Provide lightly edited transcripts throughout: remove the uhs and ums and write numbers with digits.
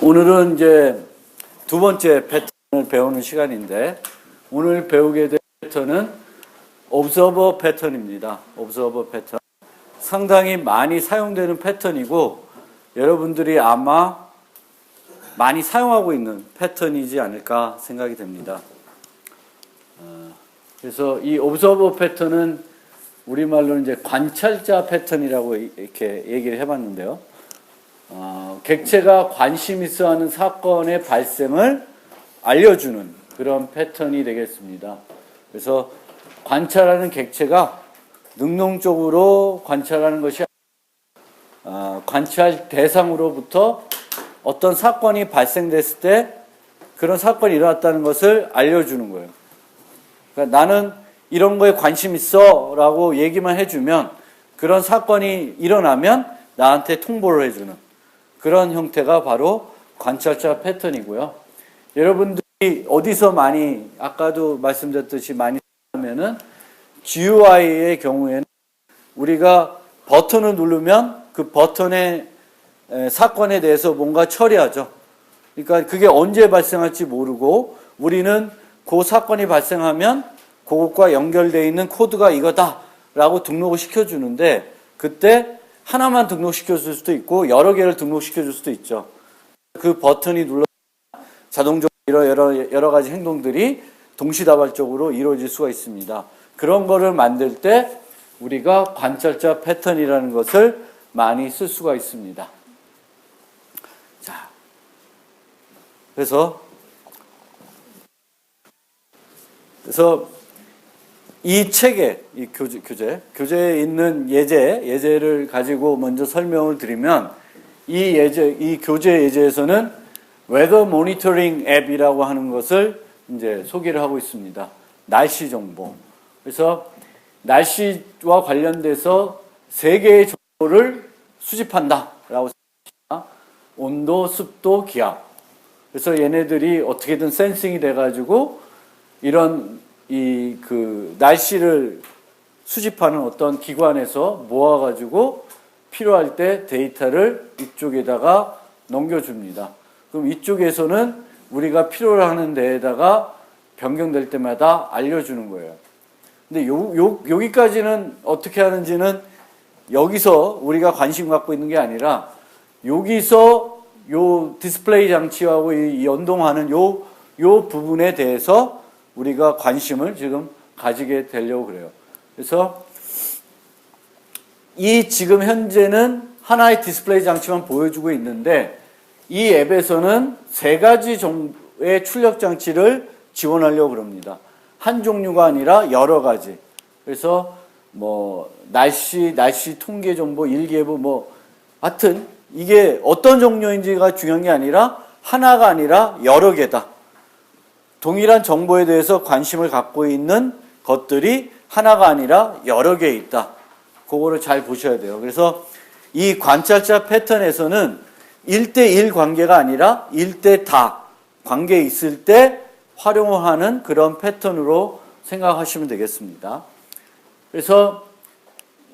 오늘은 이제 두 번째 패턴을 배우는 시간인데, 오늘 배우게 될 패턴은 observer 패턴입니다. observer 패턴. 상당히 많이 사용되는 패턴이고, 여러분들이 아마 많이 사용하고 있는 패턴이지 않을까 생각이 됩니다. 그래서 이 observer 패턴은 우리말로는 이제 관찰자 패턴이라고 이렇게 얘기를 해봤는데요. 객체가 관심 있어 하는 사건의 발생을 알려주는 그런 패턴이 되겠습니다. 그래서 관찰하는 객체가 능동적으로 관찰하는 것이 관찰 대상으로부터 어떤 사건이 발생됐을 때 그런 사건이 일어났다는 것을 알려주는 거예요. 그러니까 나는 이런 거에 관심 있어 라고 얘기만 해주면 그런 사건이 일어나면 나한테 통보를 해주는 그런 형태가 바로 관찰자 패턴이고요. 여러분들이 어디서 많이, 아까도 말씀드렸듯이 많이 하면은 GUI의 경우에는 우리가 버튼을 누르면 그 버튼의 사건에 대해서 뭔가 처리하죠. 그러니까 그게 언제 발생할지 모르고 우리는 그 사건이 발생하면 그것과 연결되어 있는 코드가 이거다라고 등록을 시켜주는데, 그때 하나만 등록시켜줄 수도 있고 여러 개를 등록시켜줄 수도 있죠. 그 버튼이 눌러서 자동적으로 여러 가지 행동들이 동시다발적으로 이루어질 수가 있습니다. 그런 거를 만들 때 우리가 관찰자 패턴이라는 것을 많이 쓸 수가 있습니다. 자, 그래서 이 책에, 이 교재에 있는 예제를 가지고 먼저 설명을 드리면, 이 교재 예제에서는 Weather Monitoring 앱이라고 하는 것을 이제 소개를 하고 있습니다. 날씨 정보. 그래서 날씨와 관련돼서 세 개의 정보를 수집한다라고 생각합니다. 온도, 습도, 기압. 그래서 얘네들이 어떻게든 센싱이 돼가지고 이런 날씨를 수집하는 어떤 기관에서 모아가지고 필요할 때 데이터를 이쪽에다가 넘겨줍니다. 그럼 이쪽에서는 우리가 필요로 하는 데에다가 변경될 때마다 알려주는 거예요. 근데 여기까지는 어떻게 하는지는 여기서 우리가 관심 갖고 있는 게 아니라, 여기서 요 디스플레이 장치하고 연동하는 요 부분에 대해서 우리가 관심을 지금 가지게 되려고 그래요. 그래서 지금 현재는 하나의 디스플레이 장치만 보여주고 있는데, 이 앱에서는 세 가지 종류의 출력 장치를 지원하려고 그럽니다. 한 종류가 아니라 여러 가지. 그래서 날씨 통계 정보, 일기예보 하여튼 이게 어떤 종류인지가 중요한 게 아니라 하나가 아니라 여러 개다. 동일한 정보에 대해서 관심을 갖고 있는 것들이 하나가 아니라 여러 개 있다. 그거를 잘 보셔야 돼요. 그래서 이 관찰자 패턴에서는 1대1 관계가 아니라 1대 다 관계 있을 때 활용하는 그런 패턴으로 생각하시면 되겠습니다. 그래서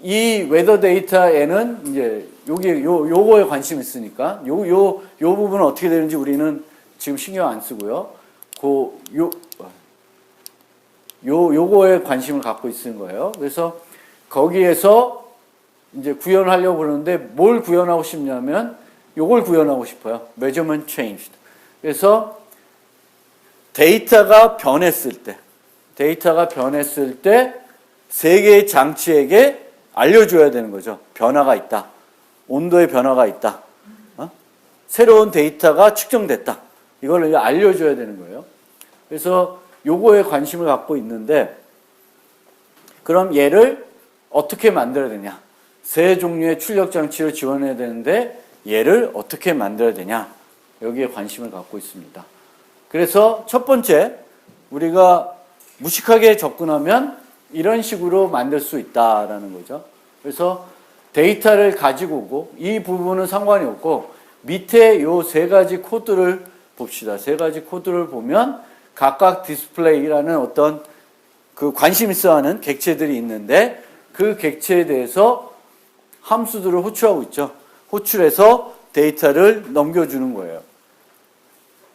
이 웨더 데이터에는 이제 요거에 관심이 있으니까 요 부분은 어떻게 되는지 우리는 지금 신경 안 쓰고요. 요거에 관심을 갖고 있는 거예요. 그래서 거기에서 이제 구현하려고 그러는데, 뭘 구현하고 싶냐면 요걸 구현하고 싶어요. measurement changed. 그래서 데이터가 변했을 때 세 개의 장치에게 알려줘야 되는 거죠. 변화가 있다. 온도의 변화가 있다. 새로운 데이터가 측정됐다. 이걸 알려줘야 되는 거예요. 그래서 요거에 관심을 갖고 있는데, 그럼 얘를 어떻게 만들어야 되냐? 세 종류의 출력 장치를 지원해야 되는데 얘를 어떻게 만들어야 되냐? 여기에 관심을 갖고 있습니다. 그래서 첫 번째, 우리가 무식하게 접근하면 이런 식으로 만들 수 있다라는 거죠. 그래서 데이터를 가지고 오고, 이 부분은 상관이 없고 밑에 요 세 가지 코드를 봅시다. 세 가지 코드를 보면 각각 디스플레이라는 어떤 그 관심 있어 하는 객체들이 있는데, 그 객체에 대해서 함수들을 호출하고 있죠. 호출해서 데이터를 넘겨주는 거예요.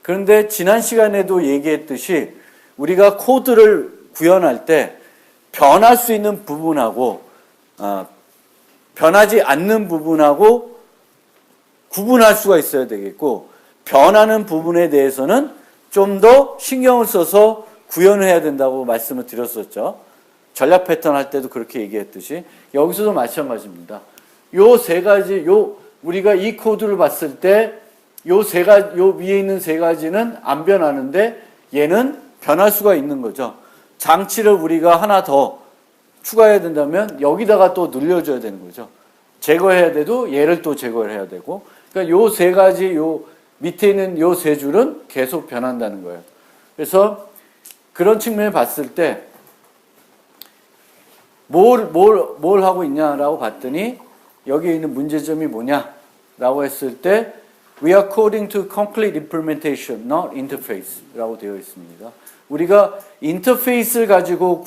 그런데 지난 시간에도 얘기했듯이 우리가 코드를 구현할 때 변할 수 있는 부분하고 변하지 않는 부분하고 구분할 수가 있어야 되겠고, 변하는 부분에 대해서는 좀 더 신경을 써서 구현을 해야 된다고 말씀을 드렸었죠. 전략 패턴 할 때도 그렇게 얘기했듯이 여기서도 마찬가지입니다. 요 세 가지, 우리가 이 코드를 봤을 때 요 위에 있는 세 가지는 안 변하는데 얘는 변할 수가 있는 거죠. 장치를 우리가 하나 더 추가해야 된다면 여기다가 또 늘려줘야 되는 거죠. 제거해야 돼도 얘를 또 제거를 해야 되고, 그러니까 요 세 가지, 요 밑에 있는 요 세 줄은 계속 변한다는 거예요. 그래서 그런 측면을 봤을 때 뭘 하고 있냐라고 봤더니 여기에 있는 문제점이 뭐냐라고 했을 때 We are coding to complete implementation, not interface라고 되어 있습니다. 우리가 인터페이스를 가지고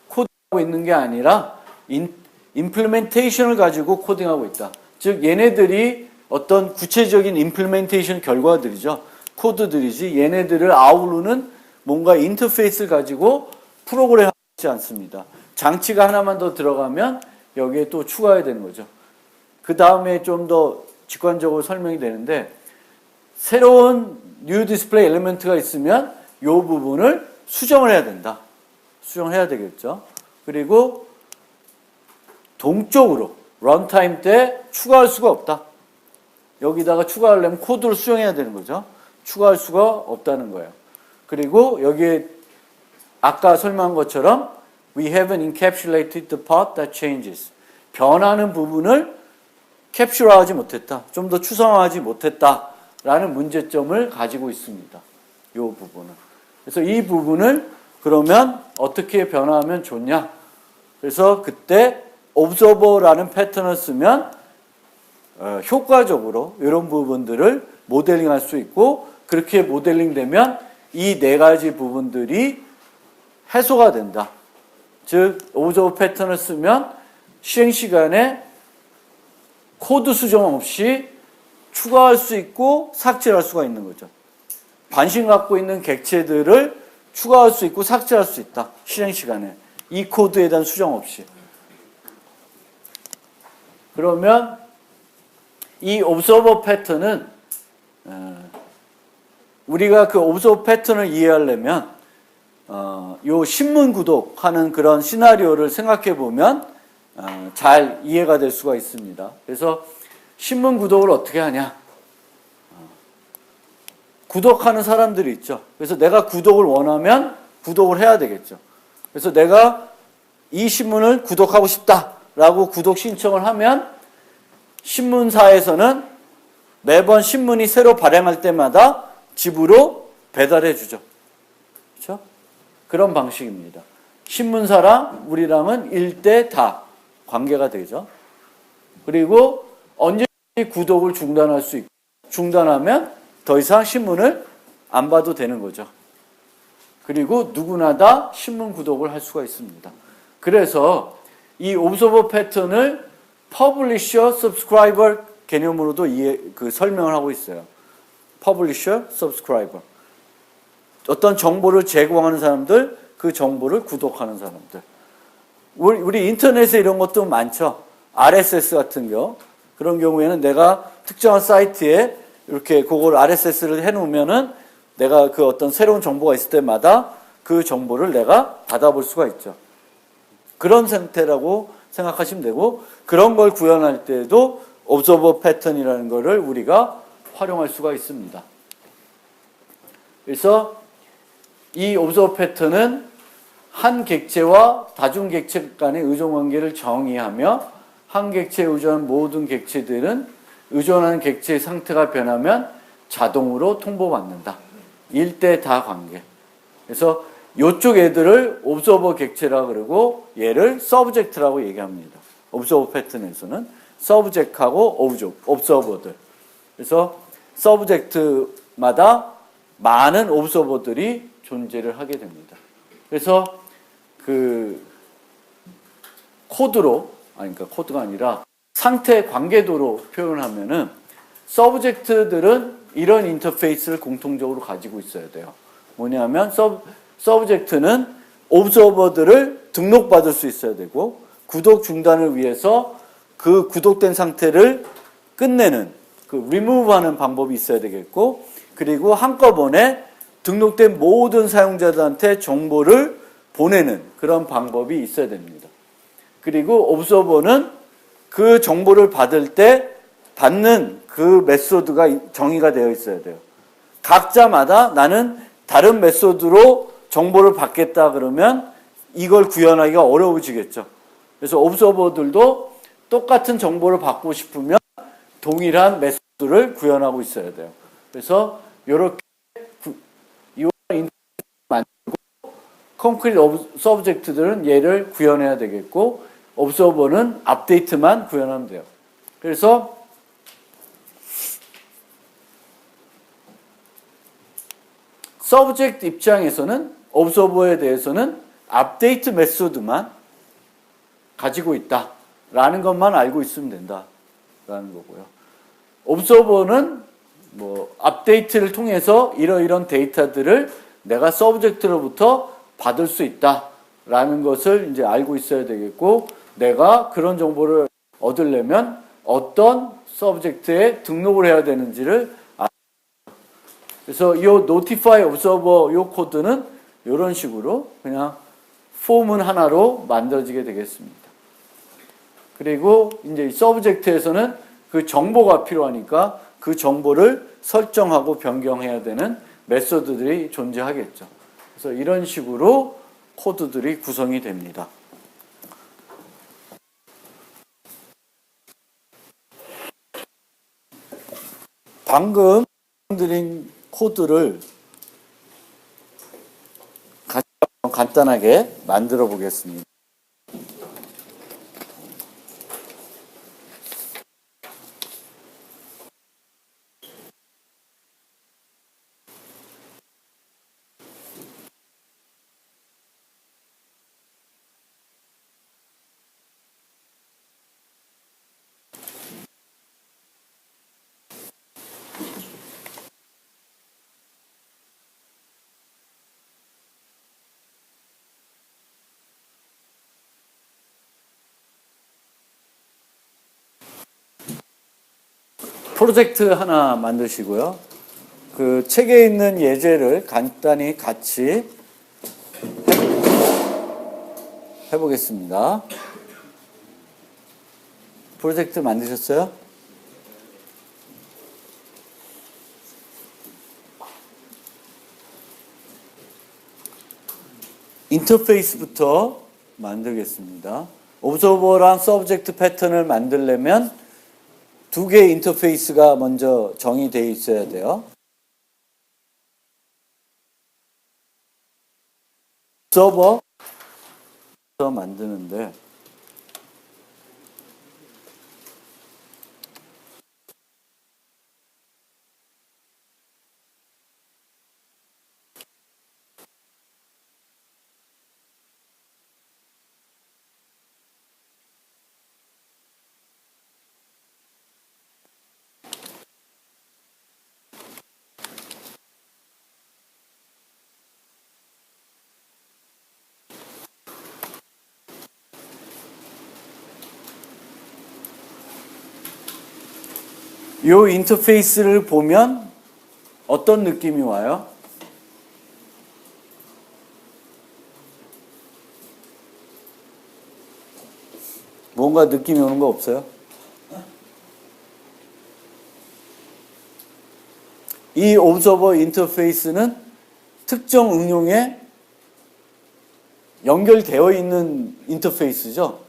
코딩하고 있는 게 아니라 implementation을 가지고 코딩하고 있다. 즉 얘네들이 어떤 구체적인 implementation 결과들이죠. 코드들이지 얘네들을 아우르는 뭔가 인터페이스를 가지고 프로그램하지 않습니다. 장치가 하나만 더 들어가면 여기에 또 추가해야 되는 거죠. 그 다음에 좀 더 직관적으로 설명이 되는데, 새로운 new display element가 있으면 이 부분을 수정을 해야 된다. 수정을 해야 되겠죠. 그리고 동적으로 런타임 때 추가할 수가 없다. 여기다가 추가하려면 코드를 수정해야 되는 거죠. 추가할 수가 없다는 거예요. 그리고 여기에 아까 설명한 것처럼 We haven't encapsulated the part that changes. 변하는 부분을 캡슐화하지 못했다. 좀 더 추상화하지 못했다라는 문제점을 가지고 있습니다. 이 부분은. 그래서 이 부분을 그러면 어떻게 변화하면 좋냐? 그래서 그때 observer라는 패턴을 쓰면 효과적으로 이런 부분들을 모델링할 수 있고, 그렇게 모델링 되면 이 네 가지 부분들이 해소가 된다. 즉 observer 패턴을 쓰면 실행 시간에 코드 수정 없이 추가할 수 있고 삭제할 수가 있는 거죠. 관심 갖고 있는 객체들을 추가할 수 있고 삭제할 수 있다. 실행 시간에. 이 코드에 대한 수정 없이. 그러면 이 observer 패턴은 우리가 그 observer 패턴을 이해하려면 요 신문 구독하는 그런 시나리오를 생각해 보면 잘 이해가 될 수가 있습니다. 그래서 신문 구독을 어떻게 하냐? 구독하는 사람들이 있죠. 그래서 내가 구독을 원하면 구독을 해야 되겠죠. 그래서 내가 이 신문을 구독하고 싶다라고 구독 신청을 하면 신문사에서는 매번 신문이 새로 발행할 때마다 집으로 배달해 주죠. 그렇죠? 그런 방식입니다. 신문사랑 우리랑은 일대다 관계가 되죠. 그리고 언제든지 구독을 중단할 수 있고, 중단하면 더 이상 신문을 안 봐도 되는 거죠. 그리고 누구나 다 신문 구독을 할 수가 있습니다. 그래서 이 observer 패턴을 publisher, subscriber 개념으로도 설명을 하고 있어요. publisher, subscriber. 어떤 정보를 제공하는 사람들, 그 정보를 구독하는 사람들. 우리 인터넷에 이런 것도 많죠. RSS 같은 경우. 그런 경우에는 내가 특정한 사이트에 이렇게 그걸 RSS를 해놓으면은 내가 그 어떤 새로운 정보가 있을 때마다 그 정보를 내가 받아볼 수가 있죠. 그런 상태라고 생각하시면 되고, 그런 걸 구현할 때도 observer 패턴이라는 거를 우리가 활용할 수가 있습니다. 그래서 이 observer 패턴은 한 객체와 다중 객체 간의 의존 관계를 정의하며, 한 객체에 의존한 모든 객체들은 의존하는 객체의 상태가 변하면 자동으로 통보받는다. 일대다 관계. 그래서 이쪽 애들을 observer 객체라 그러고 얘를 subject라고 얘기합니다. observer 패턴에서는 subject하고 observer들. 그래서 subject마다 많은 observer들이 존재를 하게 됩니다. 그래서 그 코드가 아니라 상태 관계도로 표현하면은 서브젝트들은 이런 인터페이스를 공통적으로 가지고 있어야 돼요. 뭐냐면 서브젝트는 옵저버들을 등록받을 수 있어야 되고 구독 중단을 위해서 그 구독된 상태를 끝내는 그 remove하는 방법이 있어야 되겠고 그리고 한꺼번에 등록된 모든 사용자들한테 정보를 보내는 그런 방법이 있어야 됩니다. 그리고 옵저버는 그 정보를 받을 때 받는 그 메소드가 정의가 되어 있어야 돼요. 각자마다 나는 다른 메소드로 정보를 받겠다 그러면 이걸 구현하기가 어려워지겠죠. 그래서 옵저버들도 똑같은 정보를 받고 싶으면 동일한 메소드를 구현하고 있어야 돼요. 그래서 이렇게 만들고 콘크리트 서브젝트들은 얘를 구현해야 되겠고 옵저버는 업데이트만 구현하면 돼요. 그래서 서브젝트 입장에서는 옵저버에 대해서는 업데이트 메소드만 가지고 있다라는 것만 알고 있으면 된다라는 거고요. 옵저버는 뭐 업데이트를 통해서 이러이런 데이터들을 내가 서브젝트로부터 받을 수 있다라는 것을 이제 알고 있어야 되겠고 내가 그런 정보를 얻으려면 어떤 서브젝트에 등록을 해야 되는지를 그래서 이 notify observer 이 코드는 이런 식으로 그냥 폼은 하나로 만들어지게 되겠습니다. 그리고 이제 서브젝트에서는 그 정보가 필요하니까 그 정보를 설정하고 변경해야 되는 메소드들이 존재하겠죠. 그래서 이런 식으로 코드들이 구성이 됩니다. 방금 드린 코드를 같이 간단하게 만들어 보겠습니다. 프로젝트 하나 만드시고요. 그 책에 있는 예제를 간단히 같이 해보겠습니다. 프로젝트 만드셨어요? 인터페이스부터 만들겠습니다. 옵저버랑 서브젝트 패턴을 만들려면 두 개의 인터페이스가 먼저 정의되어 있어야 돼요. 서버 만드는데 이 인터페이스를 보면 어떤 느낌이 와요? 뭔가 느낌이 오는 거 없어요? 이 옵저버 인터페이스는 특정 응용에 연결되어 있는 인터페이스죠.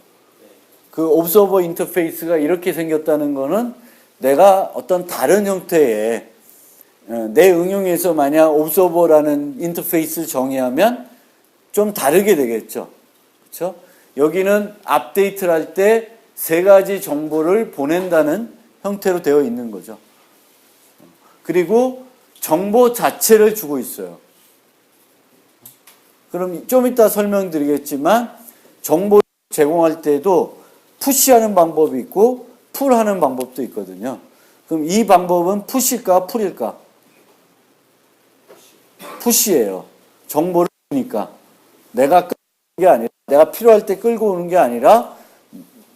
그 옵저버 인터페이스가 이렇게 생겼다는 거는 내가 어떤 다른 형태의 내 응용에서 만약 옵저버라는 인터페이스를 정의하면 좀 다르게 되겠죠. 그렇죠? 여기는 업데이트를 할 때 세 가지 정보를 보낸다는 형태로 되어 있는 거죠. 그리고 정보 자체를 주고 있어요. 그럼 좀 이따 설명드리겠지만 정보를 제공할 때도 푸시하는 방법이 있고 풀하는 방법도 있거든요. 그럼 이 방법은 푸시일까 풀일까? 푸시예요. 정보를 주니까. 내가 끌고 오는 게 아니라, 내가 필요할 때 끌고 오는 게 아니라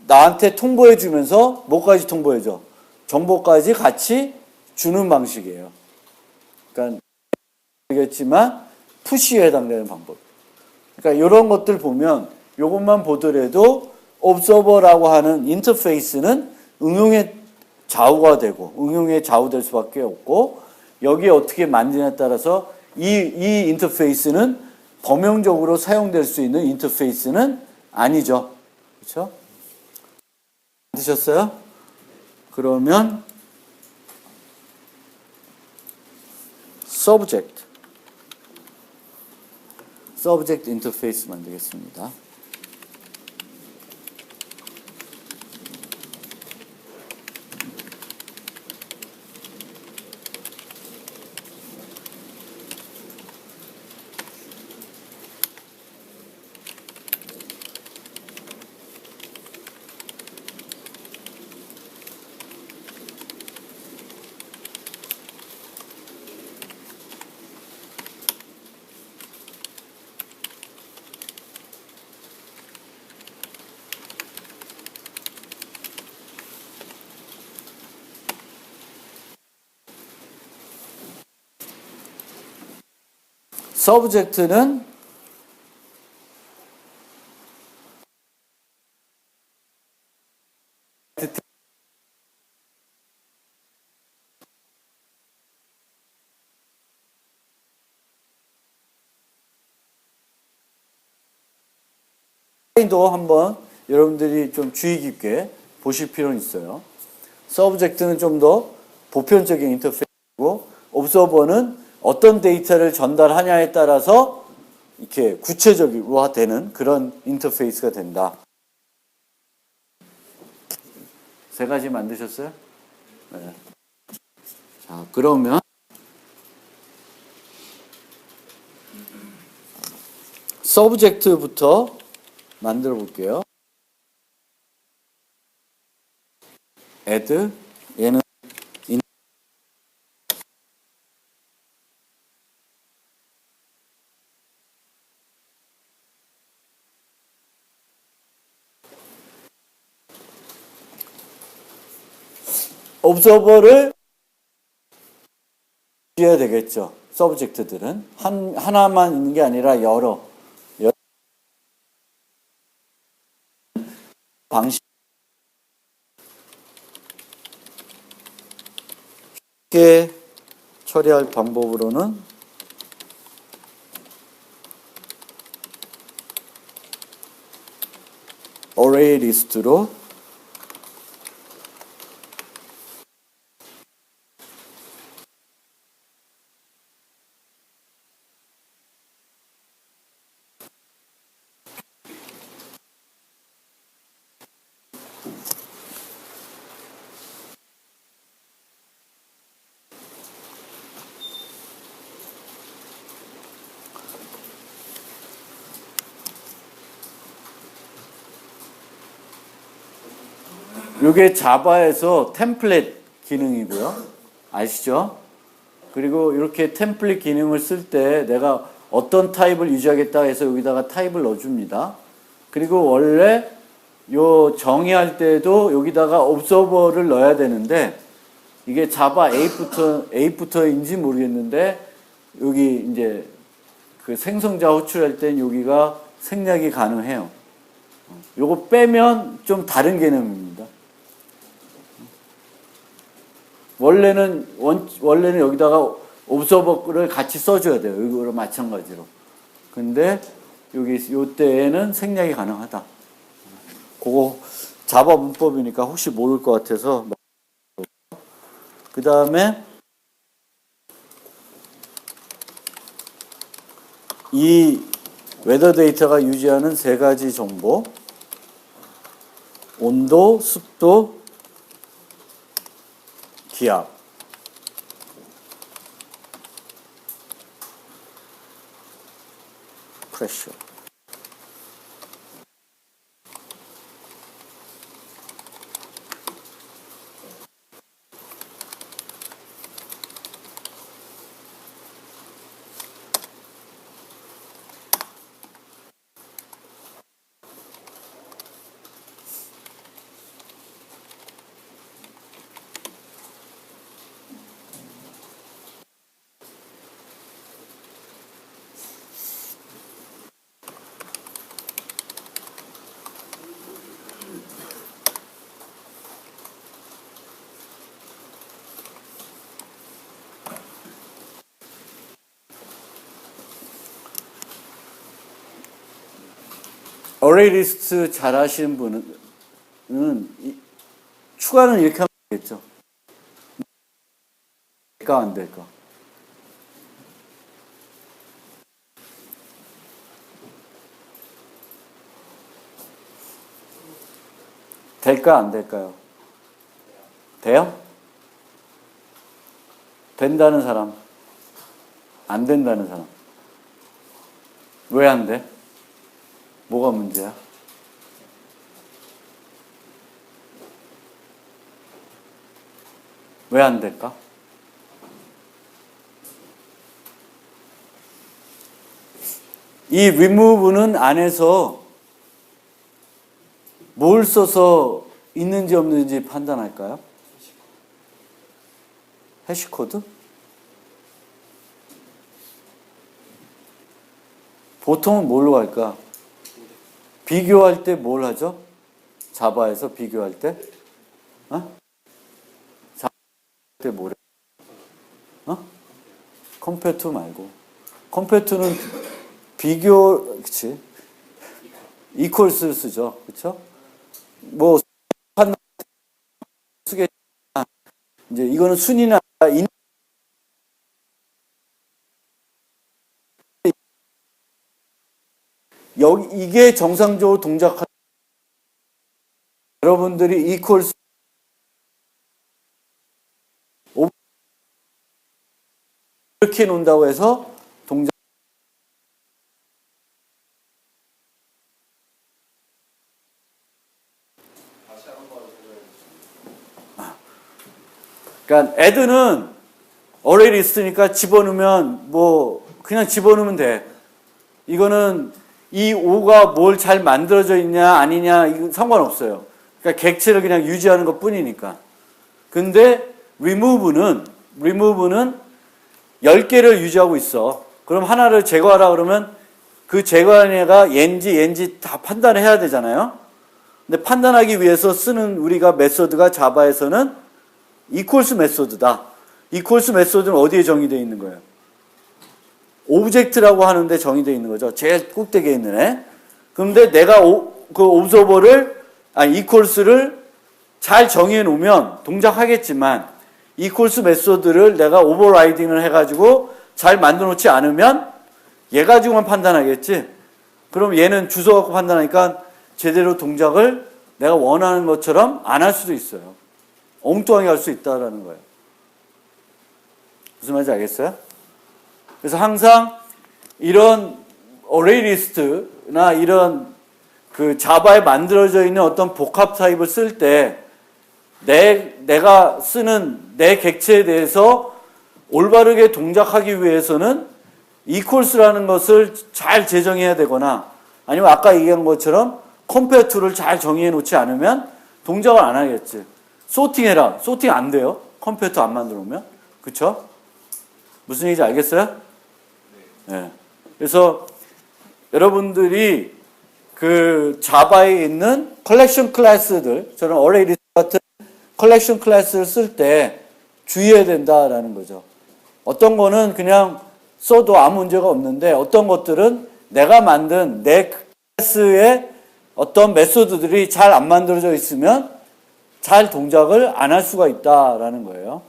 나한테 통보해 주면서 뭐까지 통보해 줘? 정보까지 같이 주는 방식이에요. 그러니까 모르겠지만 푸시에 해당되는 방법. 그러니까 이런 것들 보면 이것만 보더라도 observer라고 하는 인터페이스는 응용의 좌우가 되고 응용의 좌우될 수밖에 없고 여기에 어떻게 만드냐에 따라서 이 인터페이스는 범용적으로 사용될 수 있는 인터페이스는 아니죠. 그렇죠? 만드셨어요? 그러면 subject 인터페이스 만들겠습니다. 서브젝트는 도 한번 여러분들이 좀 주의 깊게 보실 필요는 있어요. 서브젝트는 좀 더 보편적인 인터페이스고 옵서버는 어떤 데이터를 전달하냐에 따라서 이렇게 구체적으로되는 그런 인터페이스가 된다. 세 가지 만드셨어요? 네. 자, 그러면 서브젝트부터 만들어 볼게요. add 얘는 옵서버를 해야 되겠죠. 서브젝트들은 하나만 있는 게 아니라 여러 방식 쉽게 처리할 방법으로는 array 리스트로 이게 자바에서 템플릿 기능이고요. 아시죠? 그리고 이렇게 템플릿 기능을 쓸 때 내가 어떤 타입을 유지하겠다 해서 여기다가 타입을 넣어줍니다. 그리고 원래 요 정의할 때도 여기다가 observer를 넣어야 되는데 이게 자바 8부터인지 모르겠는데 여기 이제 그 생성자 호출할 땐 여기가 생략이 가능해요. 요거 빼면 좀 다른 개념입니다. 원래는 여기다가 옵서버를 같이 써줘야 돼요. 이거랑 마찬가지로. 근데 요때에는 생략이 가능하다. 그거 자바 문법이니까 혹시 모를 것 같아서. 그 다음에 이 웨더 데이터가 유지하는 세 가지 정보. 온도, 습도, 기압. 프레셔. 어레이 리스트 잘 하시는 분은 추가는 이렇게 하면 되겠죠. 될까 안 될까? 될까 안 될까요? 돼요? 된다는 사람, 안 된다는 사람. 왜 안 돼? 뭐가 문제야? 왜 안 될까? 이 remove는 안에서 뭘 써서 있는지 없는지 판단할까요? 해시코드? 보통은 뭘로 할까? 비교할 때 뭘 하죠? 자바에서 비교할 때? 자바할 때 뭐래? compare to 말고. compare to는 비교, 그치? equals를 쓰죠. 그쵸? 뭐, 쓰게, 이제 이거는 순위나 여기 이게 정상적으로 동작하는 여러분들이 equals 이렇게 놓는다고 해서 동작 그러니까 add는 array list니까 집어넣으면 뭐 그냥 집어넣으면 돼. 이거는 이 5가 뭘 잘 만들어져 있냐 아니냐 이건 상관없어요. 그러니까 객체를 그냥 유지하는 것 뿐이니까. 근데 remove는 10개를 유지하고 있어. 그럼 하나를 제거하라 그러면 그 제거한 애가 얘인지 다 판단을 해야 되잖아요. 근데 판단하기 위해서 쓰는 우리가 메소드가 자바에서는 equals 메소드다. equals 메소드는 어디에 정의되어 있는 거예요? 오브젝트라고 하는데 정의되어 있는 거죠. 제일 꼭대기에 있는 애. 그런데 내가 그 equals를 잘 정의해 놓으면 동작하겠지만 equals 메소드를 내가 오버라이딩을 해가지고 잘 만들어 놓지 않으면 얘 가지고만 판단하겠지. 그럼 얘는 주소 갖고 판단하니까 제대로 동작을 내가 원하는 것처럼 안 할 수도 있어요. 엉뚱하게 할 수 있다라는 거예요. 무슨 말인지 알겠어요? 그래서 항상 이런 어레이 리스트나 이런 그 자바에 만들어져 있는 어떤 복합 타입을 쓸 때 내가 쓰는 내 객체에 대해서 올바르게 동작하기 위해서는 equals라는 것을 잘 재정해야 되거나 아니면 아까 얘기한 것처럼 compare to를 잘 정의해 놓지 않으면 동작을 안 하겠지. 소팅해라. 소팅 안 돼요. compare to 안 만들어 놓으면. 그쵸? 무슨 얘기인지 알겠어요? 네. 그래서 여러분들이 그 자바에 있는 컬렉션 클래스들, 저는 어레이 리스트 같은 컬렉션 클래스를 쓸 때 주의해야 된다라는 거죠. 어떤 거는 그냥 써도 아무 문제가 없는데 어떤 것들은 내가 만든 내 클래스의 어떤 메소드들이 잘 안 만들어져 있으면 잘 동작을 안 할 수가 있다라는 거예요.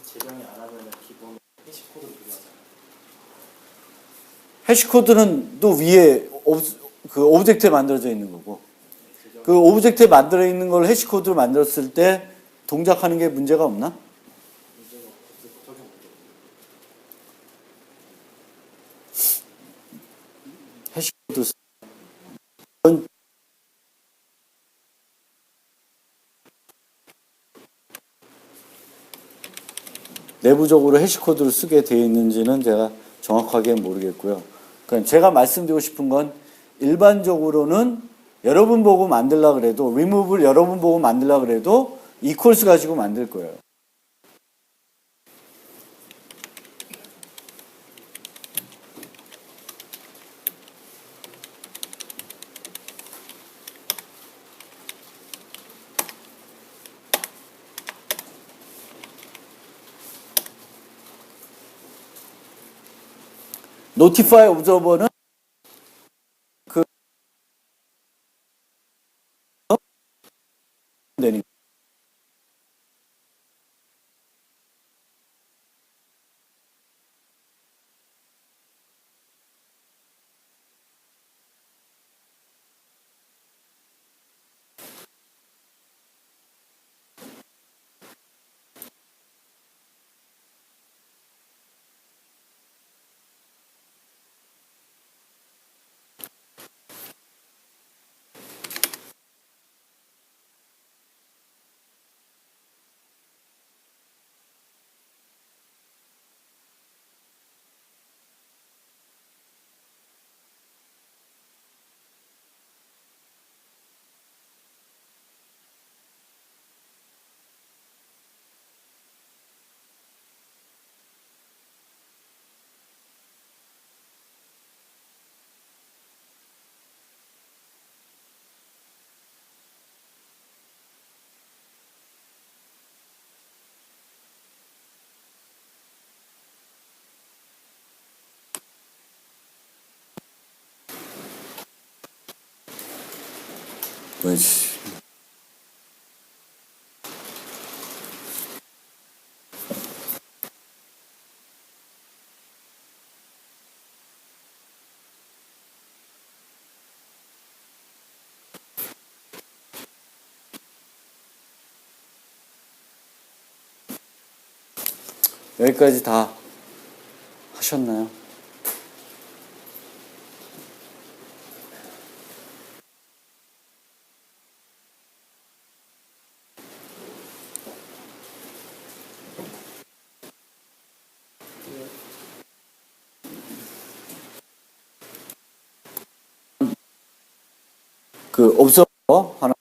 재정이 안 하면 기본 해시코드를 필요하잖아요. 해시코드는 또 위에 그 오브젝트에 만들어져 있는 거고 그 오브젝트에 만들어 있는 걸 해시코드로 만들었을 때 동작하는 게 문제가 없나? 해시코드 내부적으로 해시코드를 쓰게 되어 있는지는 제가 정확하게 모르겠고요. 그러니까 제가 말씀드리고 싶은 건 일반적으로는 여러분 보고 만들려고 그래도 remove를 여러분 보고 만들려고 그래도 equals 가지고 만들 거예요. notify observer는 그 되니까. 뭐지? 여기까지 다 하셨나요? 그 observer 하나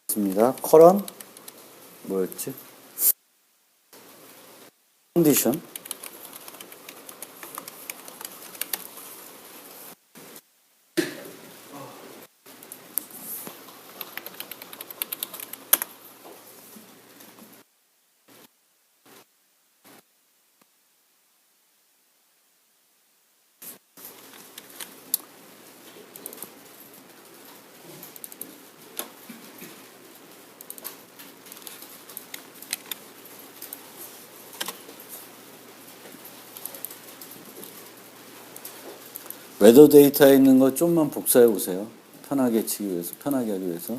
있습니다. current 뭐였지? condition. 웨더 데이터에 있는 거 좀만 복사해 보세요. 편하게 치기 위해서, 편하게 하기 위해서.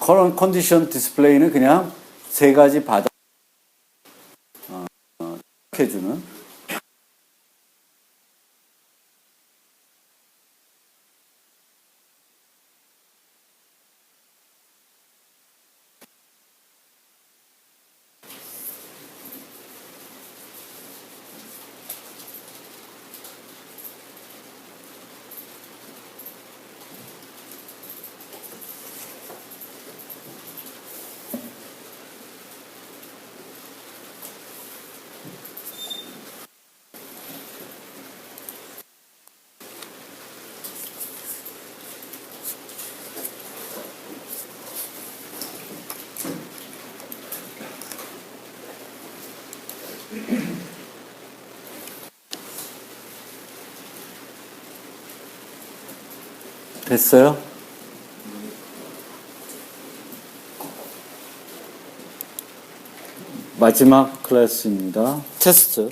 current condition display는 그냥 세 가지 바닥 해주는. 됐어요? 마지막 클래스입니다. 테스트.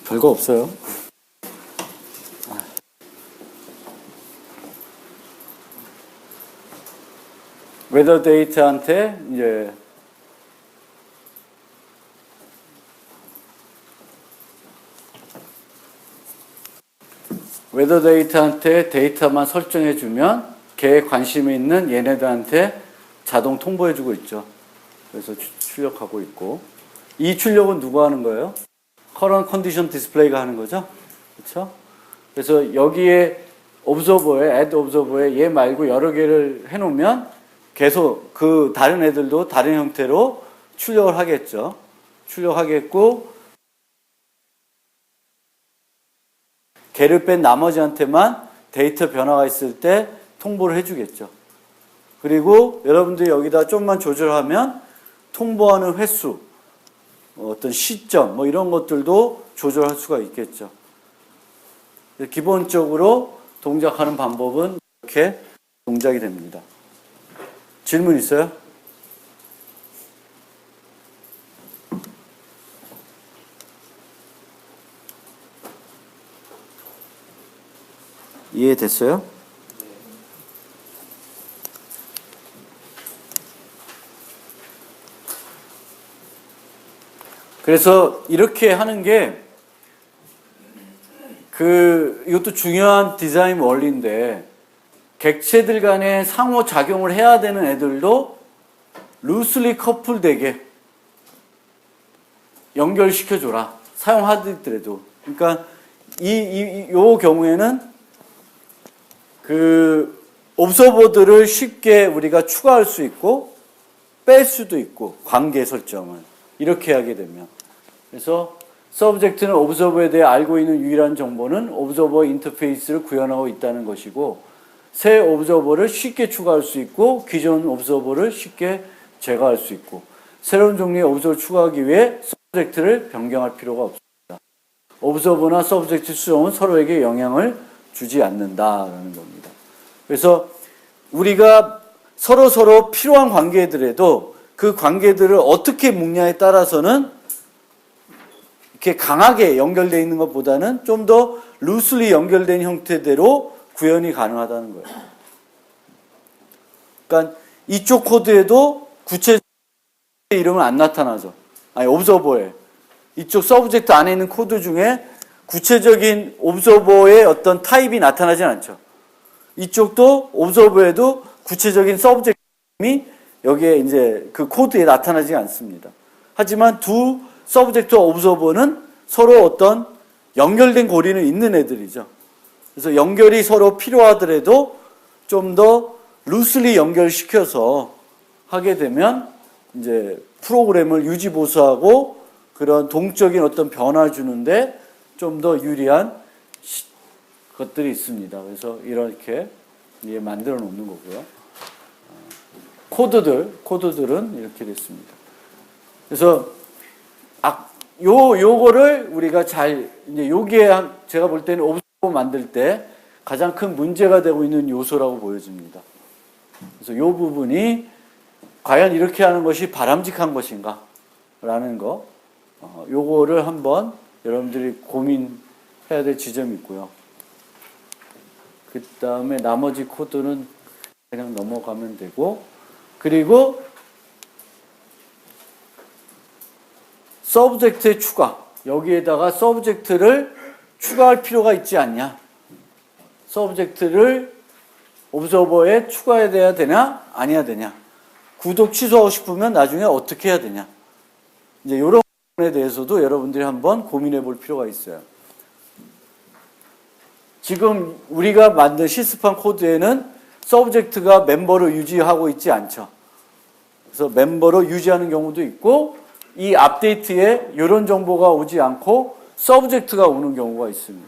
별거 없어요. 웨더 데이터한테 이제 웨더 데이터한테 데이터만 설정해 주면 걔에 관심이 있는 얘네들한테 자동 통보해 주고 있죠. 그래서 출력하고 있고, 이 출력은 누가 하는 거예요? Current Condition Display가 하는 거죠. 그렇죠? 그래서 여기에 Observer에, Add Observer에 얘 말고 여러 개를 해놓으면 계속 그 다른 애들도 다른 형태로 출력을 하겠죠. 출력하겠고, 걔를 뺀 나머지한테만 데이터 변화가 있을 때 통보를 해주겠죠. 그리고 여러분들이 여기다 좀만 조절하면 통보하는 횟수, 어떤 시점, 뭐 이런 것들도 조절할 수가 있겠죠. 기본적으로 동작하는 방법은 이렇게 동작이 됩니다. 질문 있어요? 이해됐어요? 그래서 이렇게 하는 게 이것도 중요한 디자인 원리인데, 객체들 간에 상호작용을 해야 되는 애들도 루슬리 커플되게 연결시켜줘라. 사용하더라도. 그러니까 요 경우에는 옵서버들을 쉽게 우리가 추가할 수 있고 뺄 수도 있고, 관계 설정을 이렇게 하게 되면. 그래서 서브젝트는 옵저버에 대해 알고 있는 유일한 정보는 옵저버 인터페이스를 구현하고 있다는 것이고, 새 옵저버를 쉽게 추가할 수 있고 기존 옵저버를 쉽게 제거할 수 있고, 새로운 종류의 옵저버를 추가하기 위해 서브젝트를 변경할 필요가 없습니다. 옵저버나 서브젝트 수정은 서로에게 영향을 주지 않는다라는 겁니다. 그래서 우리가 서로 필요한 관계들에도 그 관계들을 어떻게 묶냐에 따라서는 이렇게 강하게 연결되어 있는 것보다는 좀 더 루슬리 연결된 형태대로 구현이 가능하다는 거예요. 그러니까 이쪽 코드에도 구체적인 이름은 안 나타나죠. 아니, 옵저버에. 이쪽 서브젝트 안에 있는 코드 중에 구체적인 옵저버의 어떤 타입이 나타나진 않죠. 이쪽도 옵저버에도 구체적인 서브젝트이 여기에 이제 그 코드에 나타나지 않습니다. 하지만 두 서브젝트와 옵저버는 서로 어떤 연결된 고리는 있는 애들이죠. 그래서 연결이 서로 필요하더라도 좀 더 루스리 연결시켜서 하게 되면 이제 프로그램을 유지 보수하고 그런 동적인 어떤 변화 주는데 좀 더 유리한 것들이 있습니다. 그래서 이렇게 만들어 놓는 거고요. 코드들은 이렇게 됐습니다. 그래서 요거를 우리가 잘 이제 여기에 제가 볼 때는 오브저버 만들 때 가장 큰 문제가 되고 있는 요소라고 보여집니다. 그래서 요 부분이 과연 이렇게 하는 것이 바람직한 것인가? 라는 거, 요거를 한번 여러분들이 고민해야 될 지점이 있고요. 그 다음에 나머지 코드는 그냥 넘어가면 되고, 그리고 서브젝트의 추가. 여기에다가 서브젝트를 추가할 필요가 있지 않냐? 서브젝트를 오브저버에 추가해야 되냐? 아니야 되냐? 구독 취소하고 싶으면 나중에 어떻게 해야 되냐? 이제 이런 부분에 대해서도 여러분들이 한번 고민해 볼 필요가 있어요. 지금 우리가 만든 실습한 코드에는 서브젝트가 멤버로 유지하고 있지 않죠. 그래서 멤버로 유지하는 경우도 있고 이 업데이트에 이런 정보가 오지 않고 서브젝트가 오는 경우가 있습니다.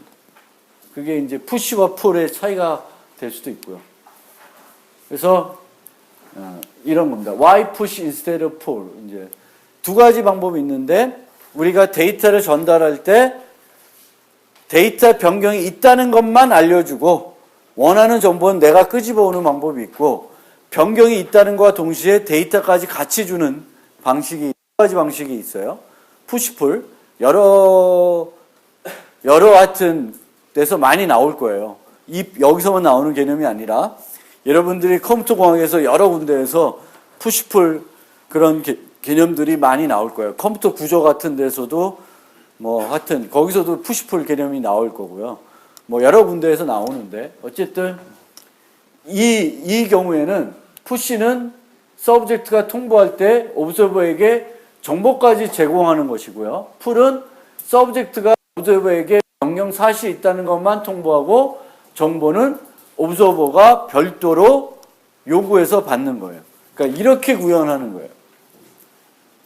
그게 이제 푸시와 풀의 차이가 될 수도 있고요. 그래서 이런 겁니다. Why push instead of pull? 이제 두 가지 방법이 있는데 우리가 데이터를 전달할 때 데이터 변경이 있다는 것만 알려주고 원하는 정보는 내가 끄집어오는 방법이 있고 변경이 있다는 것과 동시에 데이터까지 같이 주는 방식이 두 가지 방식이 있어요. 푸시풀 여러 하여튼 데서 많이 나올 거예요. 여기서만 나오는 개념이 아니라 여러분들이 컴퓨터 공학에서 여러 군데에서 푸시풀 그런 개념들이 많이 나올 거예요. 컴퓨터 구조 같은 데서도 뭐 하여튼 거기서도 푸시풀 개념이 나올 거고요. 뭐 여러 군데에서 나오는데 어쨌든 이 경우에는 푸시는 서브젝트가 통보할 때 오브저버에게 정보까지 제공하는 것이고요. 풀은 서브젝트가 오브저버에게 명령 사실이 있다는 것만 통보하고 정보는 오브저버가 별도로 요구해서 받는 거예요. 그러니까 이렇게 구현하는 거예요.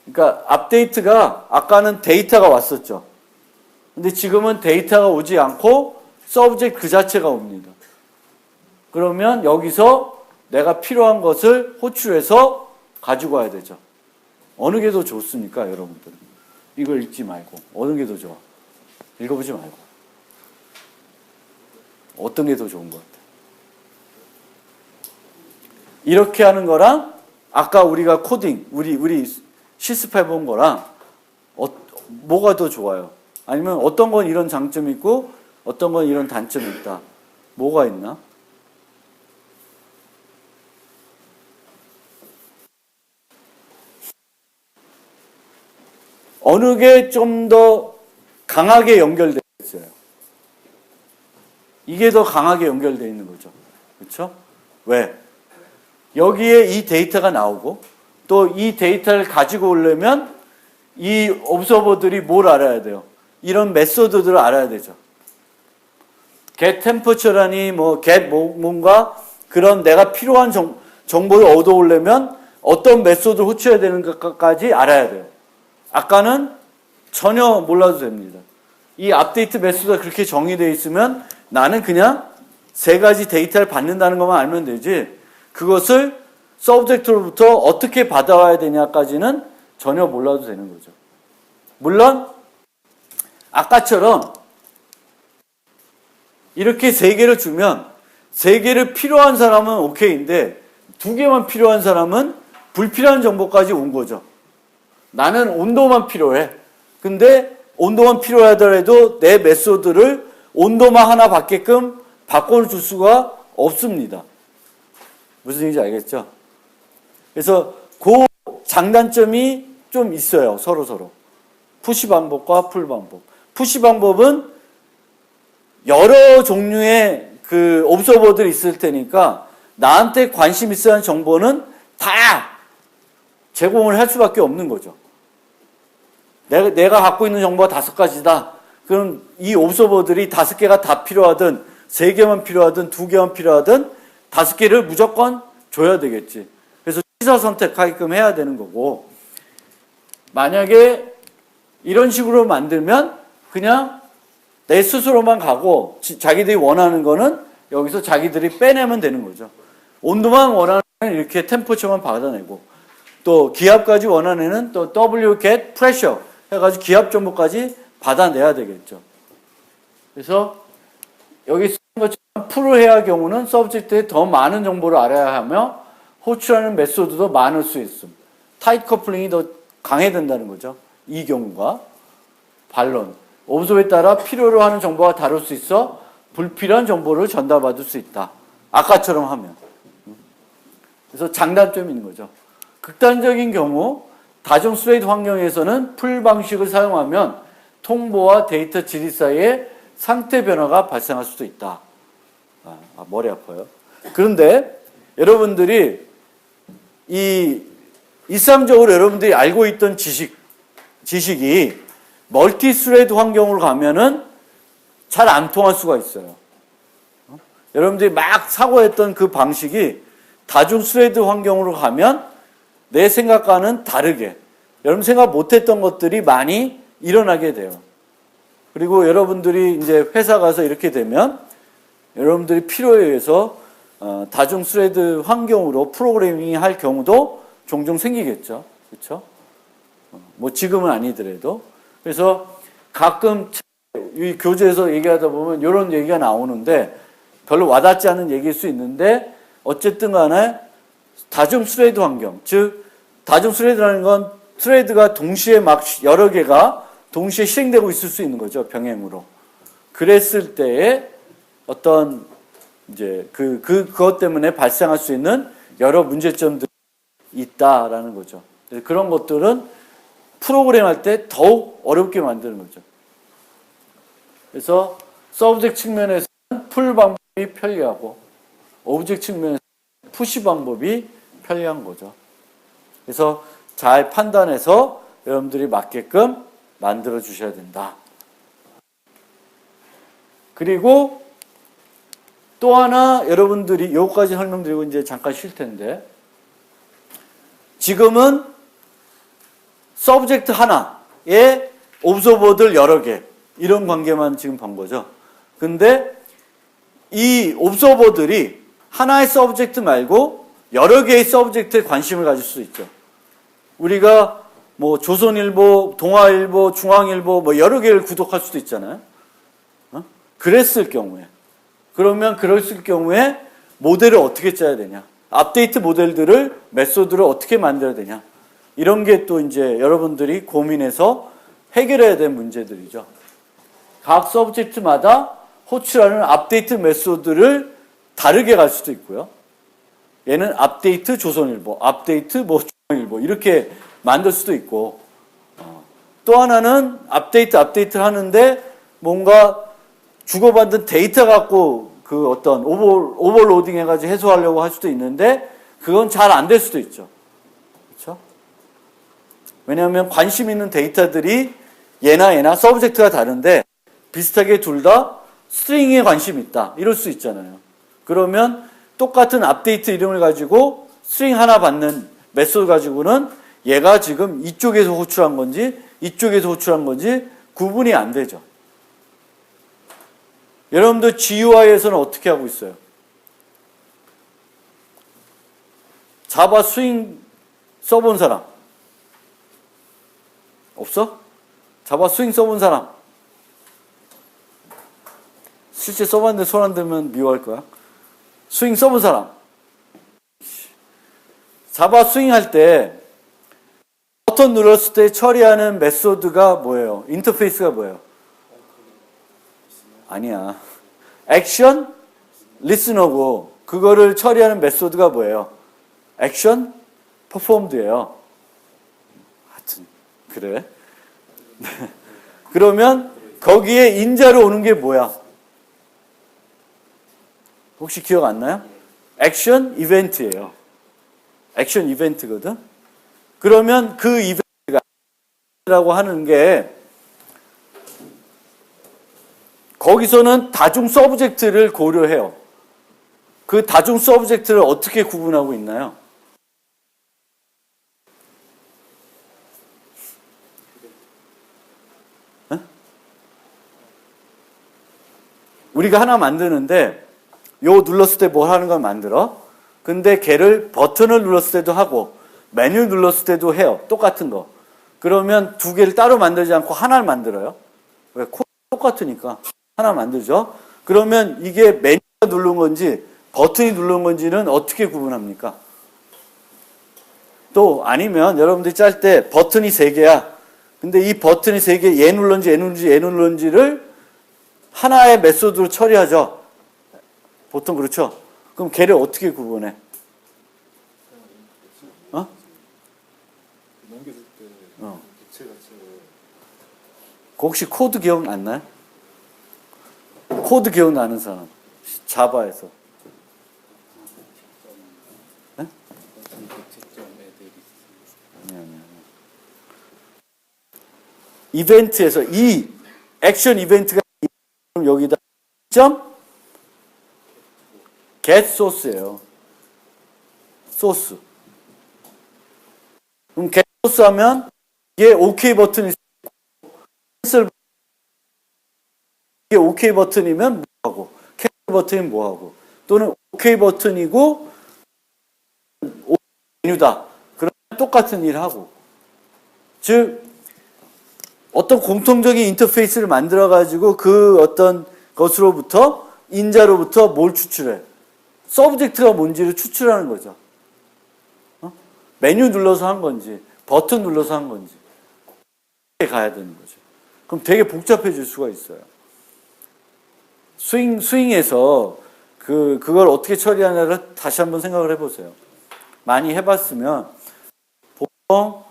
그러니까 업데이트가 아까는 데이터가 왔었죠. 근데 지금은 데이터가 오지 않고 서브젝트 그 자체가 옵니다. 그러면 여기서 내가 필요한 것을 호출해서 가지고 와야 되죠. 어느 게 더 좋습니까, 여러분들? 이걸 읽지 말고 어느 게 더 좋아? 읽어보지 말고 어떤 게 더 좋은 것 같아? 이렇게 하는 거랑 아까 우리가 코딩 우리 실습해 본 거랑 뭐가 더 좋아요? 아니면 어떤 건 이런 장점이 있고 어떤 건 이런 단점이 있다. 뭐가 있나? 어느 게 좀 더 강하게 연결되어 있어요? 이게 더 강하게 연결되어 있는 거죠. 그렇죠? 왜? 여기에 이 데이터가 나오고 또 이 데이터를 가지고 오려면 이 옵서버들이 뭘 알아야 돼요? 이런 메소드들을 알아야 되죠. get temperature라니 get 뭔가 그런 내가 필요한 정보를 얻어오려면 어떤 메소드를 호출해야 되는 것까지 알아야 돼요. 아까는 전혀 몰라도 됩니다. 이 업데이트 메소드가 그렇게 정의되어 있으면 나는 그냥 세 가지 데이터를 받는다는 것만 알면 되지 그것을 서브젝트로부터 어떻게 받아와야 되냐까지는 전혀 몰라도 되는 거죠. 물론 아까처럼 이렇게 세 개를 주면 세 개를 필요한 사람은 오케이인데 두 개만 필요한 사람은 불필요한 정보까지 온 거죠. 나는 온도만 필요해. 근데 온도만 필요하더라도 내 메소드를 온도만 하나 받게끔 바꿔줄 수가 없습니다. 무슨 얘기인지 알겠죠? 그래서 그 장단점이 좀 있어요. 서로. 푸시 방법과 풀 방법. 푸시 방법은 여러 종류의 그 옵서버들이 있을 테니까 나한테 관심 있어 하는 정보는 다 제공을 할 수밖에 없는 거죠. 내가 갖고 있는 정보가 5가지다. 그럼 이 옵서버들이 5개가 다 필요하든 3개만 필요하든 2개만 필요하든 5개를 무조건 줘야 되겠지. 그래서 취사 선택하게끔 해야 되는 거고, 만약에 이런 식으로 만들면 그냥 내 스스로만 가고 자기들이 원하는 거는 여기서 자기들이 빼내면 되는 거죠. 온도만 원하는 이렇게 템퍼처만 받아내고, 또 기압까지 원하는 애는 또 W get pressure 해가지고 기압 정보까지 받아내야 되겠죠. 그래서 여기 쓴 것처럼 프로해야 경우는 서브젝트에 더 많은 정보를 알아야 하며 호출하는 메소드도 많을 수 있음. 타이트 커플링이 더 강해진다는 거죠. 이 경우가 반론. 옵서버에 따라 필요로 하는 정보가 다를 수 있어 불필요한 정보를 전달받을 수 있다. 아까처럼 하면. 그래서 장단점이 있는 거죠. 극단적인 경우 다중 스레이드 환경에서는 풀 방식을 사용하면 통보와 데이터 질의 사이에 상태 변화가 발생할 수도 있다. 머리 아파요. 그런데 여러분들이 일상적으로 여러분들이 알고 있던 지식이 멀티 스레이드 환경으로 가면은 잘 안 통할 수가 있어요. 여러분들이 막 사고했던 그 방식이 다중 스레이드 환경으로 가면 내 생각과는 다르게 여러분 생각 못했던 것들이 많이 일어나게 돼요. 그리고 여러분들이 이제 회사 가서 이렇게 되면 여러분들이 필요에 의해서 다중 스레이드 환경으로 프로그래밍 할 경우도 종종 생기겠죠. 그렇죠? 뭐 지금은 아니더라도. 그래서 가끔 이 교재에서 얘기하다 보면 이런 얘기가 나오는데 별로 와닿지 않은 얘기일 수 있는데 어쨌든 간에 다중 스레이드 환경, 즉 다중 스레이드라는 건 스레이드가 동시에 막 여러 개가 동시에 실행되고 있을 수 있는 거죠. 병행으로. 그랬을 때에 어떤 이제 그것 때문에 발생할 수 있는 여러 문제점들이 있다라는 거죠. 그런 것들은 프로그램 할 때 더욱 어렵게 만드는 거죠. 그래서 서브젝트 측면에서는 풀 방법이 편리하고 오브젝트 측면에서는 푸시 방법이 편리한 거죠. 그래서 잘 판단해서 여러분들이 맞게끔 만들어 주셔야 된다. 그리고 또 하나 여러분들이 여기까지 설명드리고 이제 잠깐 쉴 텐데 지금은 서브젝트 하나에 옵서버들 여러 개 이런 관계만 지금 본 거죠. 근데 이 옵서버들이 하나의 서브젝트 말고 여러 개의 서브젝트에 관심을 가질 수 있죠. 우리가 뭐 조선일보, 동아일보, 중앙일보 뭐 여러 개를 구독할 수도 있잖아요. 그랬을 경우에 그러면 그랬을 경우에 모델을 어떻게 짜야 되냐? 업데이트 모델들을 메소드를 어떻게 만들어야 되냐? 이런 게 또 이제 여러분들이 고민해서 해결해야 될 문제들이죠. 각 서브젝트마다 호출하는 업데이트 메소드를 다르게 갈 수도 있고요. 얘는 업데이트 조선일보, 업데이트 뭐 중앙일보 이렇게 만들 수도 있고 또 하나는 업데이트를 하는데 뭔가 주고받은 데이터 갖고 그 어떤 오버로딩 해가지고 해소하려고 할 수도 있는데 그건 잘 안 될 수도 있죠. 그렇죠? 왜냐하면 관심 있는 데이터들이 얘나 서브젝트가 다른데 비슷하게 둘 다 스트링에 관심이 있다. 이럴 수 있잖아요. 그러면 똑같은 업데이트 이름을 가지고 스트링 하나 받는 메소드 가지고는 얘가 지금 이쪽에서 호출한 건지 이쪽에서 호출한 건지 구분이 안 되죠. 여러분들 GUI에서는 어떻게 하고 있어요? 자바 스윙 써본 사람? 없어? 자바 스윙 써본 사람? 실제 써봤는데 손 안 들면 미워할 거야. 스윙 써본 사람? 자바 스윙 할 때 버튼 눌렀을 때 처리하는 메소드가 뭐예요? 인터페이스가 뭐예요? 아니야. 액션 리스너고 그거를 처리하는 메소드가 뭐예요? 액션 퍼폼드예요. 하여튼 그래. 그러면 거기에 인자로 오는 게 뭐야? 혹시 기억 안 나요? 액션 이벤트예요. 액션 이벤트거든. 그러면 그 이벤트가 라고 하는 게 거기서는 다중 서브젝트를 고려해요. 그 다중 서브젝트를 어떻게 구분하고 있나요? 우리가 하나 만드는데 요 눌렀을 때 뭘 하는 걸 만들어. 근데 걔를 버튼을 눌렀을 때도 하고 메뉴 눌렀을 때도 해요. 똑같은 거. 그러면 두 개를 따로 만들지 않고 하나를 만들어요. 왜? 코드 똑같으니까 하나 만들죠. 그러면 이게 메뉴가 누른 건지 버튼이 누른 건지는 어떻게 구분합니까? 또 아니면 여러분들이 짤 때 버튼이 3개야. 근데 이 버튼이 3개 얘 눌렀는지 얘 눌렀는지 얘 눌렀는지를 하나의 메소드로 처리하죠. 보통 그렇죠. 그럼 걔를 어떻게 구분해? 어? 넘겨줄 때 객체 자체를 혹시 코드 기억 안 나요? 코드 기억나는 사람? 자바에서. 네? 아니. 이벤트에서 이 액션 이벤트가 여기다 점 get source예요. 소스. 그럼 get source 하면 이게 OK 버튼이 있고 캔슬 이게 OK 버튼이면 뭐하고 캔슬 버튼이면 뭐하고 또는 OK 버튼이고 메뉴다. 그러면 똑같은 일을 하고 즉 어떤 공통적인 인터페이스를 만들어 가지고 그 어떤 것으로부터 인자로부터 뭘 추출해? 서브젝트가 뭔지를 추출하는 거죠. 메뉴 눌러서 한 건지 버튼 눌러서 한 건지 가야 되는 거죠. 그럼 되게 복잡해질 수가 있어요. 스윙에서 그걸 어떻게 처리하냐를 다시 한번 생각을 해보세요. 많이 해봤으면 보통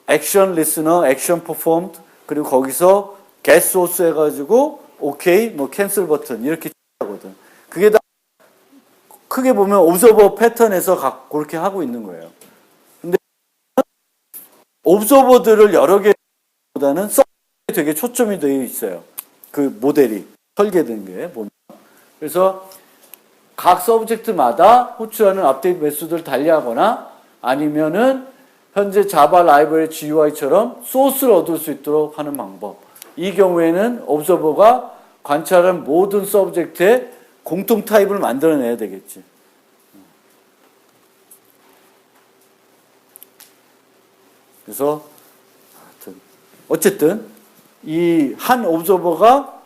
액션 리스너, 액션 퍼폼드 그리고 거기서 get source 해가지고 OK, 뭐 캔슬 버튼 이렇게 하거든. 그게 다 크게 보면 옵저버 패턴에서 그렇게 하고 있는 거예요. 근데 옵저버들을 여러 개보다는 서브젝트에 되게 초점이 되어 있어요. 그 모델이 설계된 게 보면. 그래서 각 서브젝트마다 호출하는 업데이트 메소드를 달리하거나 아니면은 현재 자바 라이브러리 GUI처럼 소스를 얻을 수 있도록 하는 방법. 이 경우에는 옵저버가 관찰한 모든 서브젝트의 공통 타입을 만들어내야 되겠지. 그래서 어쨌든 이 한 옵저버가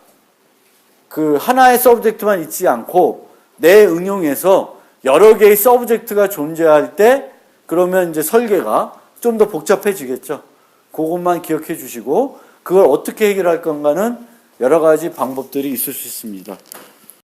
그 하나의 서브젝트만 있지 않고 내 응용에서 여러 개의 서브젝트가 존재할 때 그러면 이제 설계가 좀 더 복잡해지겠죠. 그것만 기억해 주시고 그걸 어떻게 해결할 건가는 여러 가지 방법들이 있을 수 있습니다.